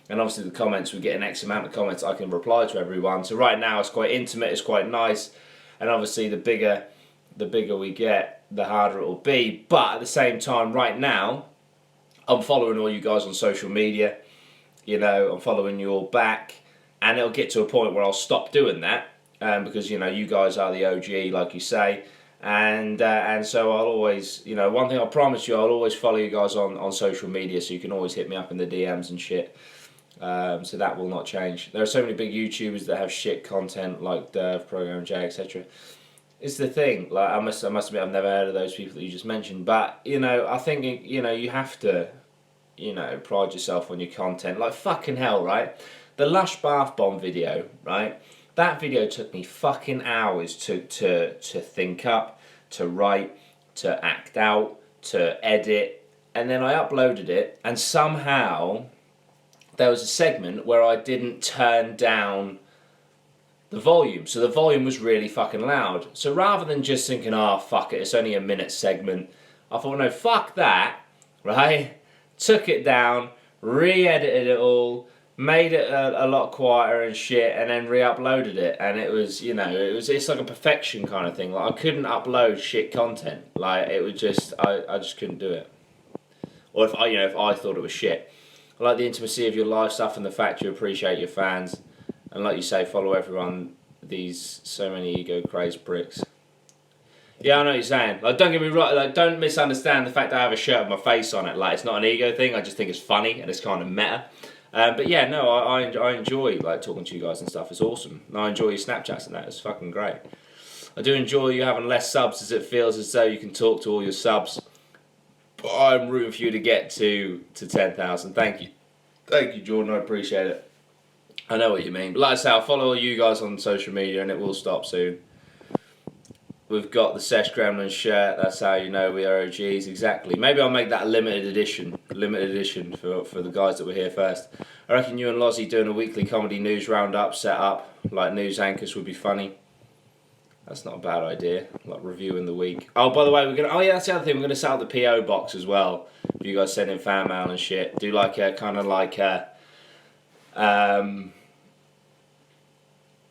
And obviously the comments, we get an X amount of comments, I can reply to everyone. So right now it's quite intimate, it's quite nice. And obviously the bigger we get, the harder it will be. But at the same time, right now, I'm following all you guys on social media. You know, I'm following you all back. And it'll get to a point where I'll stop doing that. Because, you know, you guys are the OG, like you say. And so I'll always, you know, one thing I promise you, I'll always follow you guys on social media. So you can always hit me up in the DMs and shit. So that will not change. There are so many big YouTubers that have shit content like Derv, Program J, etc. It's the thing. Like I must admit, I've never heard of those people that you just mentioned. But you know, I think you know you have to, you know, pride yourself on your content. Like fucking hell, right? The Lush Bath Bomb video, right? That video took me fucking hours to think up, to write, to act out, to edit, and then I uploaded it, and somehow there was a segment where I didn't turn down the volume. So the volume was really fucking loud. So rather than just thinking, oh, fuck it, it's only a minute segment, I thought, no, fuck that, right? Took it down, re-edited it all, made it a lot quieter and shit, and then re-uploaded it. And it was, you know, it's like a perfection kind of thing. Like I couldn't upload shit content. Like it was just, I just couldn't do it. Or if I thought it was shit. I like the intimacy of your live stuff and the fact you appreciate your fans. And like you say, follow everyone, these so many ego-crazed pricks. Yeah, I know what you're saying. Like, don't get me wrong, like, don't misunderstand the fact that I have a shirt with my face on it. Like, it's not an ego thing, I just think it's funny and it's kind of meta. But yeah, no, I enjoy like talking to you guys and stuff. It's awesome. And I enjoy your Snapchats and that. It's fucking great. I do enjoy you having less subs as it feels as though you can talk to all your subs. I'm rooting for you to get to 10,000. Thank you, Jordan. I appreciate it. I know what you mean. But like I say, I'll follow all you guys on social media, and it will stop soon. We've got the Sesh Gremlin shirt. That's how you know we are OGs. Exactly. Maybe I'll make that a limited edition for the guys that were here first. I reckon you and Lozzie doing a weekly comedy news roundup set up like news anchors would be funny. That's not a bad idea. Like reviewing the week. Oh, by the way, that's the other thing. We're gonna set up the PO box as well. If you guys send in fan mail and shit, do like a kind of like a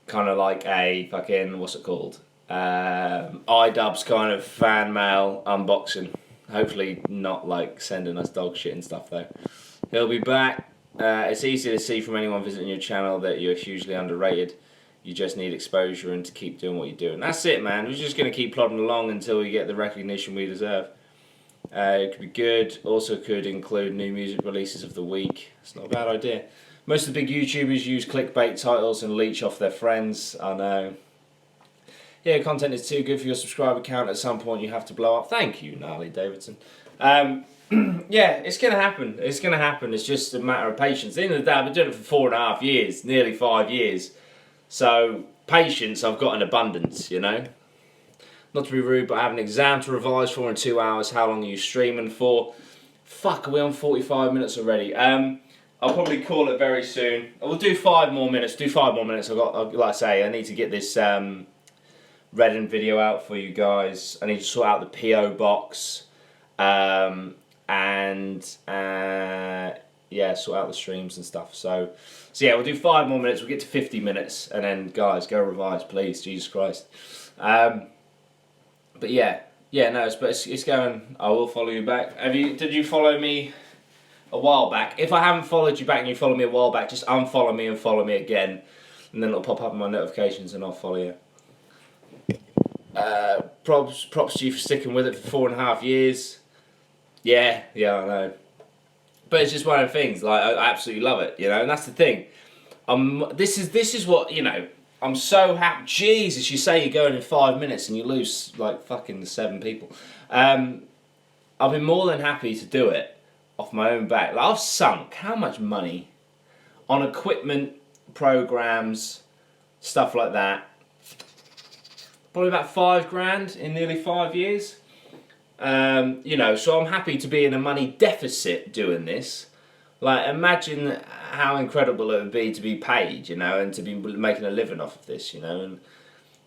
fucking what's it called? iDubbbz kind of fan mail unboxing. Hopefully not like sending us dog shit and stuff though. He'll be back. It's easy to see from anyone visiting your channel that you're hugely underrated. You just need exposure and to keep doing what you're doing. That's it, man. We're just going to keep plodding along until we get the recognition we deserve. It could be good. Also could include new music releases of the week. It's not a bad idea. Most of the big YouTubers use clickbait titles and leech off their friends. I know. Yeah, content is too good for your subscriber count. At some point, you have to blow up. Thank you, Gnarly Davidson. Yeah, it's going to happen. It's going to happen. It's just a matter of patience. At the end of the day, I've been doing it for 4.5 years, nearly 5 years. So, patience, I've got in abundance, you know. Not to be rude, but I have an exam to revise for in 2 hours. How long are you streaming for? Fuck, are we on 45 minutes already? I'll probably call it very soon. We'll do 5 more minutes. I've got, like I say, I need to get this Reading video out for you guys. I need to sort out the PO box. Yeah, sort out the streams and stuff. So yeah, we'll do 5 more minutes. We'll get to 50 minutes, and then guys, go revise, please. Jesus Christ. But yeah, no, it's going. I will follow you back. Did you follow me a while back? If I haven't followed you back and you follow me a while back, just unfollow me and follow me again, and then it'll pop up in my notifications, and I'll follow you. Props to you for sticking with it for 4.5 years. Yeah, I know. But it's just one of the things. Like, I absolutely love it, you know. And that's the thing. This is what, you know. I'm so happy. Jesus, you say you're going in 5 minutes and you lose like fucking 7 people. I've been more than happy to do it off my own back. Like, I've sunk how much money on equipment, programs, stuff like that. Probably about 5 grand in nearly 5 years. You know, so I'm happy to be in a money deficit doing this. Like, imagine how incredible it would be to be paid, you know, and to be making a living off of this, you know, and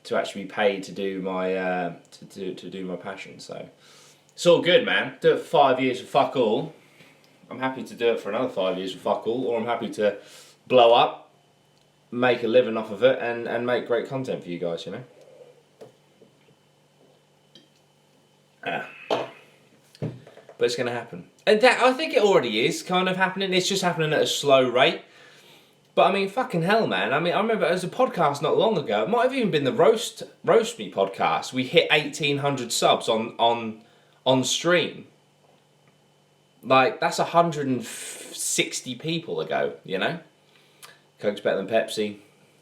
to actually be paid to do my to do my passion. So it's all good, man. Do it for 5 years for fuck all. I'm happy to do it for another 5 years for fuck all, or I'm happy to blow up, make a living off of it, and make great content for you guys, you know. But it's going to happen. And that, I think it already is kind of happening. It's just happening at a slow rate. But I mean, fucking hell, man. I mean, I remember there was a podcast not long ago. It might have even been the Roast Me podcast. We hit 1,800 subs on stream. Like, that's 160 people ago, you know? Coke's better than Pepsi.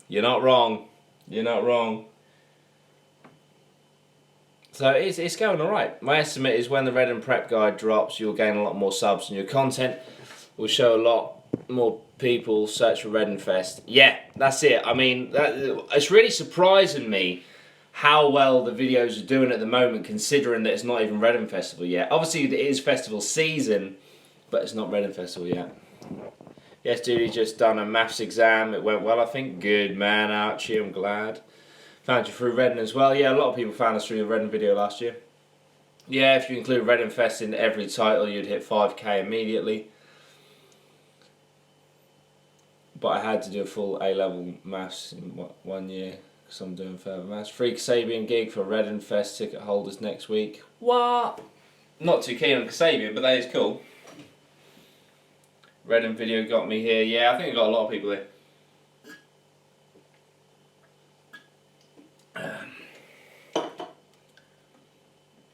You're not wrong. You're not wrong. So it's going alright. My estimate is when the Red and Prep guide drops, you'll gain a lot more subs and your content will show a lot more people search for Red and Fest. Yeah, that's it. I mean, it's really surprising me how well the videos are doing at the moment, considering that it's not even Red and Festival yet. Obviously, it is festival season, but it's not Red and Festival yet. Yes, Dudey just done a maths exam. It went well, I think. Good man, Archie. I'm glad. Found you through Reading as well. Yeah, a lot of people found us through the Reading video last year. Yeah, if you include Reading Fest in every title, you'd hit 5k immediately. But I had to do a full A-level maths in 1 year, because I'm doing further maths. Free Kasabian gig for Reading Fest ticket holders next week. What? Not too keen on Kasabian, but that is cool. Reading video got me here. Yeah, I think I got a lot of people here.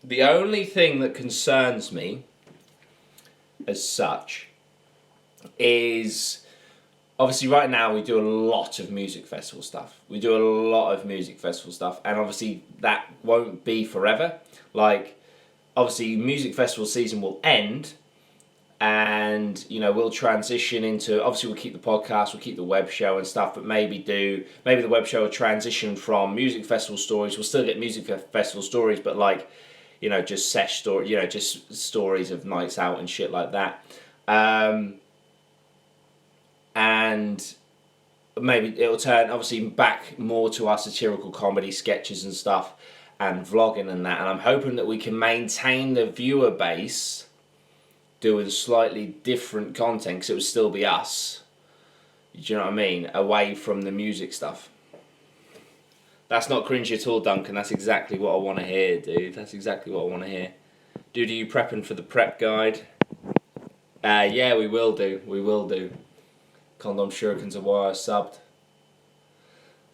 The only thing that concerns me, as such, is obviously right now we do a lot of music festival stuff. And obviously that won't be forever. Like, obviously music festival season will end, and you know, we'll transition into, obviously we'll keep the podcast, we'll keep the web show and stuff, but maybe the web show will transition from music festival stories. We'll still get music festival stories, but like, you know, just sesh story, you know, just stories of nights out and shit like that. And maybe it'll turn obviously back more to our satirical comedy sketches and stuff, and vlogging and that. And I'm hoping that we can maintain the viewer base doing slightly different content, because it would still be us. Do you know what I mean? Away from the music stuff. That's not cringy at all, Duncan. That's exactly what I want to hear, dude. That's exactly what I want to hear. Dude, are you prepping for the prep guide? Yeah, we will do. We will do. Condom Shurikens are why I subbed.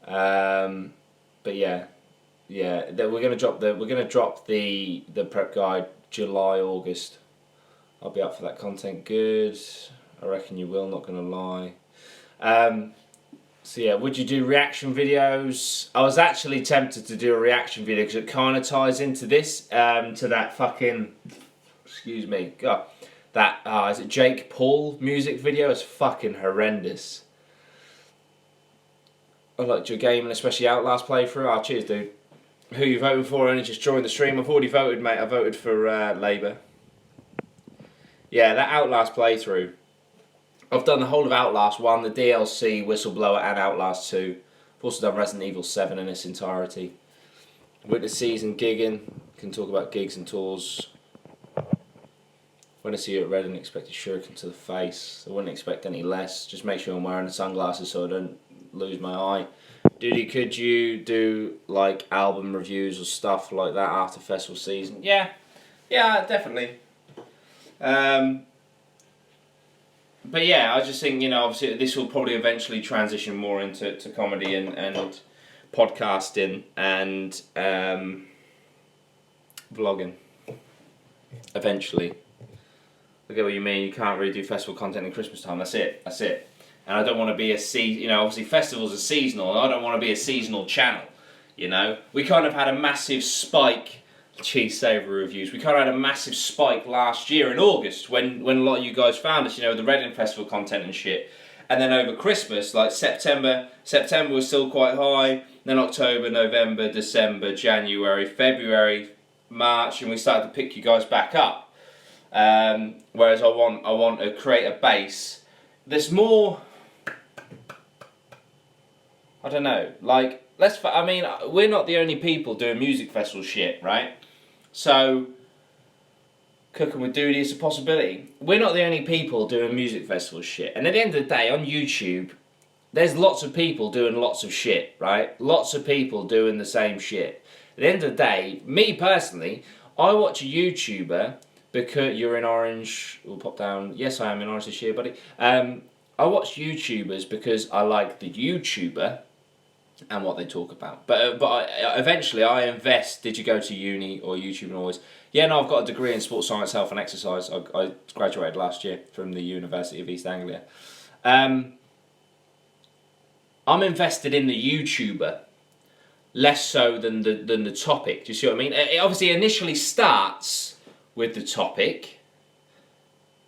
But yeah, we're gonna drop the prep guide July, August. I'll be up for that content. Good. I reckon you will. Not gonna lie. So yeah, would you do reaction videos? I was actually tempted to do a reaction video because it kind of ties into this, to that fucking, excuse me, God, that, is it Jake Paul music video? It's fucking horrendous. I liked your game and especially Outlast playthrough. Oh, cheers, dude. Who you voting for? Only just joined the stream. I've already voted, mate. I voted for Labour. Yeah, that Outlast playthrough. I've done the whole of Outlast 1, the DLC, Whistleblower and Outlast 2. I've also done Resident Evil 7 in its entirety. Witness season gigging. Can talk about gigs and tours. When I see you at Reading, expect a shuriken to the face. I wouldn't expect any less. Just make sure I'm wearing the sunglasses so I don't lose my eye. Dudey, could you do like album reviews or stuff like that after festival season? Yeah, definitely. But yeah, I just think, you know, obviously this will probably eventually transition more into comedy and podcasting and vlogging. Eventually. I get what you mean. You can't really do festival content in Christmas time. That's it. And I don't want to be you know, obviously festivals are seasonal, and I don't want to be a seasonal channel. You know, we kind of had a massive spike. Cheese savoury reviews. We kind of had a massive spike last year in August when a lot of you guys found us, you know, the Reading Festival content and shit. And then over Christmas, like September was still quite high. Then October, November, December, January, February, March, and we started to pick you guys back up. Whereas I want to create a base. There's more. I don't know. Like we're not the only people doing music festival shit, right? So, cooking with Dudey is a possibility. We're not the only people doing music festival shit. And at the end of the day, on YouTube, there's lots of people doing lots of shit, right? Lots of people doing the same shit. At the end of the day, me personally, I watch a YouTuber because you're in orange. We'll pop down. Yes, I am in orange this year, buddy. I watch YouTubers because I like the YouTuber and what they talk about. But eventually I invest. Did you go to uni or YouTube and always? Yeah, no, I've got a degree in sports science, health and exercise. I graduated last year from the University of East Anglia. I'm invested in the YouTuber, less so than the topic. Do you see what I mean? It obviously initially starts with the topic,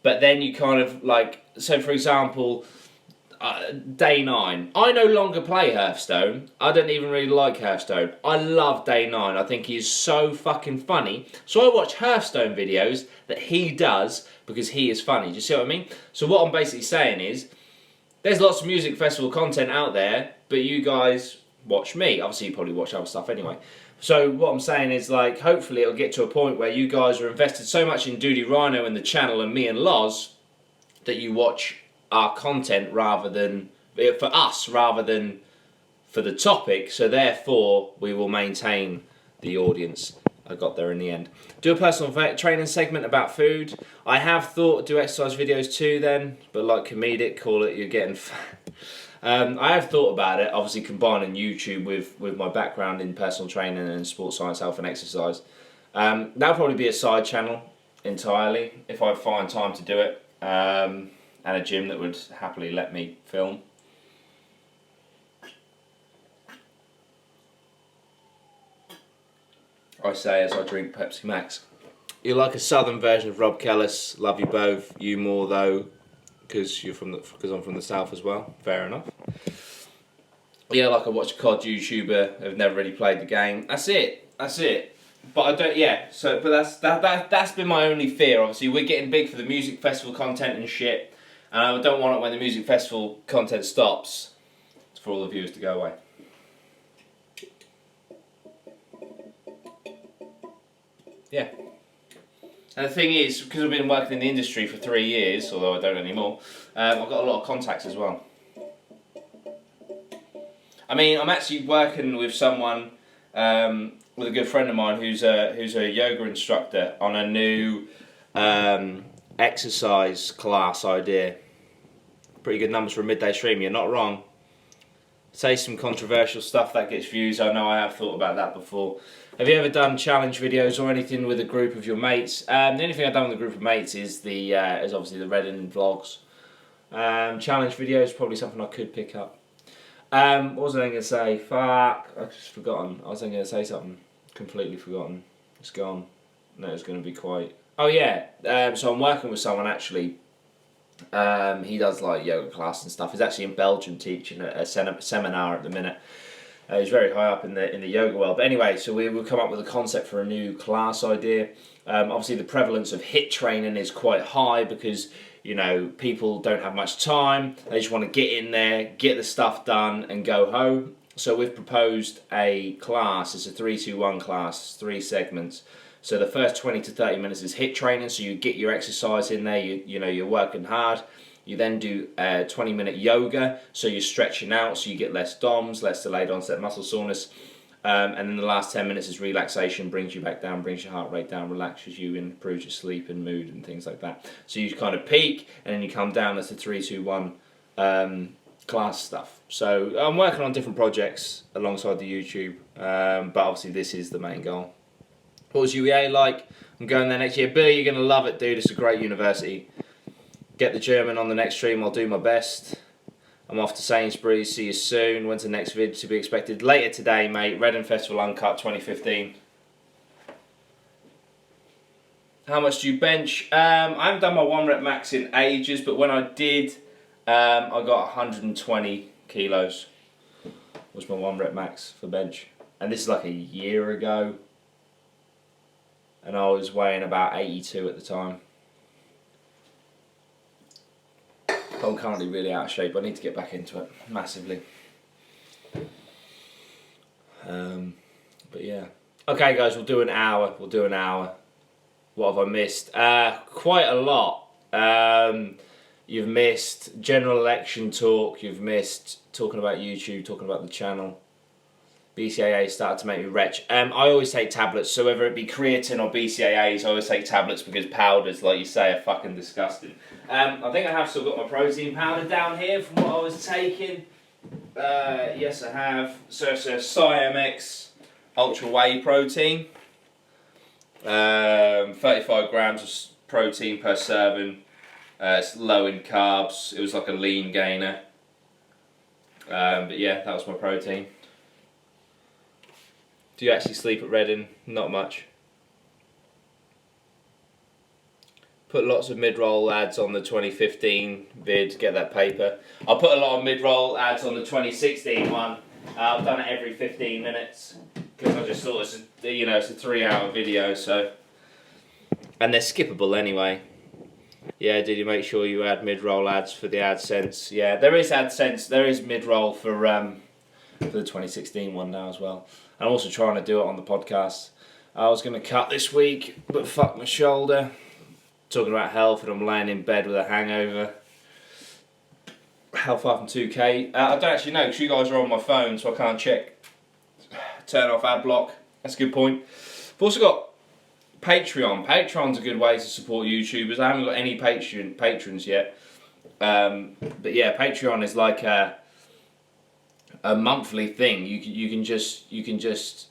but then you kind of like, so for example, Day 9. I no longer play Hearthstone. I don't even really like Hearthstone. I love Day 9. I think he's so fucking funny. So I watch Hearthstone videos that he does because he is funny. Do you see what I mean? So what I'm basically saying is, there's lots of music festival content out there, but you guys watch me. Obviously you probably watch other stuff anyway. So what I'm saying is, like, hopefully it'll get to a point where you guys are invested so much in Dudey, Rhino and the channel and me and Loz that you watch our content rather than for us rather than for the topic, so therefore we will maintain the audience. I got there in the end. Do a personal training segment about food. I have thought do exercise videos too then, but like comedic, call it you're getting fat. I have thought about it, obviously combining YouTube with my background in personal training and sports science, health and exercise. That'll probably be a side channel entirely if I find time to do it. And a gym that would happily let me film. I say as I drink Pepsi Max. You're like a southern version of Rob Kellis. Love you both. You more though, because I'm from the south as well. Fair enough. Yeah, like I watch a COD YouTuber who've never really played the game. That's it. But I don't. Yeah. So, but that's been my only fear. Obviously, we're getting big for the music festival content and shit. And I don't want it when the music festival content stops for all the viewers to go away. Yeah. And the thing is, because I've been working in the industry for 3 years, although I don't anymore, I've got a lot of contacts as well. I mean, I'm actually working with someone, with a good friend of mine who's a yoga instructor on a new exercise class idea. Pretty good numbers for a midday stream, you're not wrong. Say some controversial stuff that gets views. I know I have thought about that before. Have you ever done challenge videos or anything with a group of your mates? The only thing I've done with a group of mates is obviously the Reading vlogs. Challenge videos, probably something I could pick up. What was I going to say? Fuck, I've just forgotten. I was going to say something. Completely forgotten. It's gone. No, it's going to be quite... Oh yeah, so I'm working with someone actually. He does like yoga class and stuff. He's actually in Belgium teaching a seminar at the minute. He's very high up in the yoga world. But anyway, so we've come up with a concept for a new class idea. Obviously, the prevalence of HIIT training is quite high because, you know, people don't have much time. They just want to get in there, get the stuff done, and go home. So we've proposed a class. It's a 3-2-1 class, 3 segments. So the first 20 to 30 minutes is HIIT training. So you get your exercise in there. You know, you're working hard. You then do 20-minute yoga, so you're stretching out, so you get less DOMS, less delayed onset muscle soreness. And then the last 10 minutes is relaxation, brings you back down, brings your heart rate down, relaxes you, improves your sleep and mood and things like that. So you kind of peak, and then you come down. That's the 3-2-1 class stuff. So I'm working on different projects alongside the YouTube, but obviously this is the main goal. What was UEA like? I'm going there next year. Billy, you're going to love it, dude. It's a great university. Get the German on the next stream, I'll do my best. I'm off to Sainsbury's, see you soon. When's the next vid to be expected? Later today, mate. Reading Festival Uncut 2015. How much do you bench? I haven't done my 1 rep max in ages, but when I did, I got 120 kilos. Was my 1 rep max for bench. And this is like a year ago. And I was weighing about 82 at the time. I'm currently really out of shape. I need to get back into it massively. But yeah. Okay, guys, we'll do an hour. What have I missed? Quite a lot. You've missed general election talk. You've missed talking about YouTube, talking about the channel. BCAA started to make me wretch. I always take tablets, so whether it be creatine or BCAAs, I always take tablets because powders, like you say, are fucking disgusting. I think I have still got my protein powder down here from what I was taking. Yes, I have. So it's a Siamex Ultra Whey protein. 35 grams of protein per serving. It's low in carbs. It was like a lean gainer. But yeah, that was my protein. Do you actually sleep at Reading? Not much. Put lots of mid-roll ads on the 2015 vid, get that paper. I'll put a lot of mid-roll ads on the 2016 one. I've done it every 15 minutes because I just thought it's a 3-hour video, so. And they're skippable anyway. Yeah, did you make sure you add mid-roll ads for the AdSense? Yeah, there is AdSense, there is mid-roll for the 2016 one now as well. I'm also trying to do it on the podcast. I was going to cut this week, but fuck my shoulder. Talking about health, and I'm laying in bed with a hangover. How far from 2K? I don't actually know, because you guys are on my phone, so I can't check. Turn off ad block. That's a good point. I've also got Patreon. Patreon's a good way to support YouTubers. I haven't got any patrons yet. But yeah, Patreon is like a monthly thing. You can just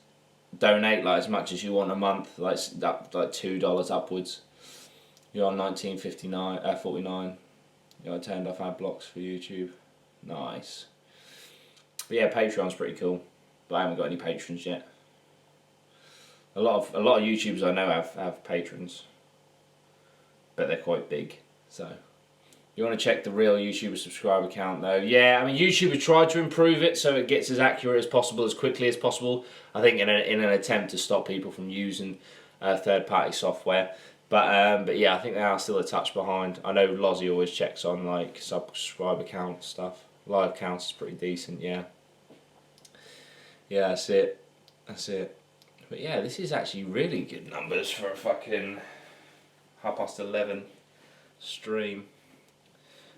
donate like as much as you want a month, like $2 upwards. You're on 49. I turned off ad blocks for YouTube. Nice. But yeah, Patreon's pretty cool, but I haven't got any patrons yet. A lot of YouTubers I know have patrons, but they're quite big. So you want to check the real YouTuber subscriber count though. Yeah, I mean YouTube tried to improve it so it gets as accurate as possible, as quickly as possible. I think in an attempt to stop people from using third-party software. But yeah, I think they are still a touch behind. I know Lozzie always checks on like subscriber count stuff. Live counts is pretty decent, yeah. Yeah, that's it. But yeah, this is actually really good numbers for a fucking 11:30 stream.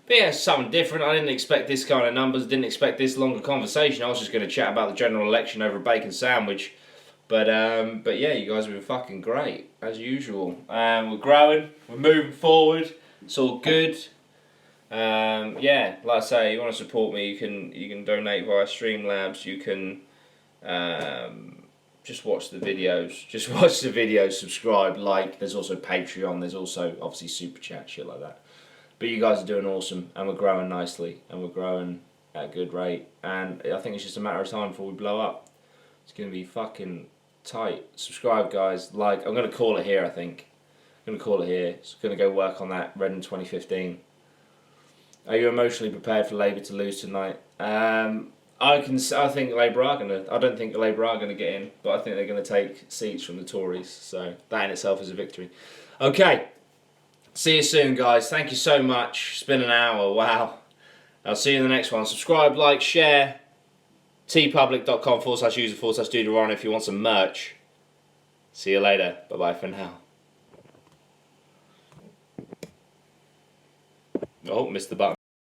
But yeah, it's something different. I didn't expect this kind of numbers, didn't expect this longer conversation. I was just going to chat about the general election over a bacon sandwich. But yeah, you guys have been fucking great, as usual. We're growing, we're moving forward, it's all good. Yeah, like I say, you want to support me, you can donate via Streamlabs, you can just watch the videos, subscribe, like. There's also Patreon, there's also obviously Super Chat, shit like that. But you guys are doing awesome, and we're growing nicely, and we're growing at a good rate, and I think it's just a matter of time before we blow up. It's going to be fucking tight. Subscribe, guys. Like, I'm going to call it here, I think. I'm going to call it here. It's going to go work on that Red in 2015. Are you emotionally prepared for Labour to lose tonight? I think Labour are going to. I don't think Labour are going to get in, but I think they're going to take seats from the Tories. So that in itself is a victory. Okay. See you soon, guys. Thank you so much. It's been an hour. Wow. I'll see you in the next one. Subscribe, like, share. tpublic.com/user/Dudey Rhino if you want some merch. See you later. Bye bye for now. Oh, missed the button.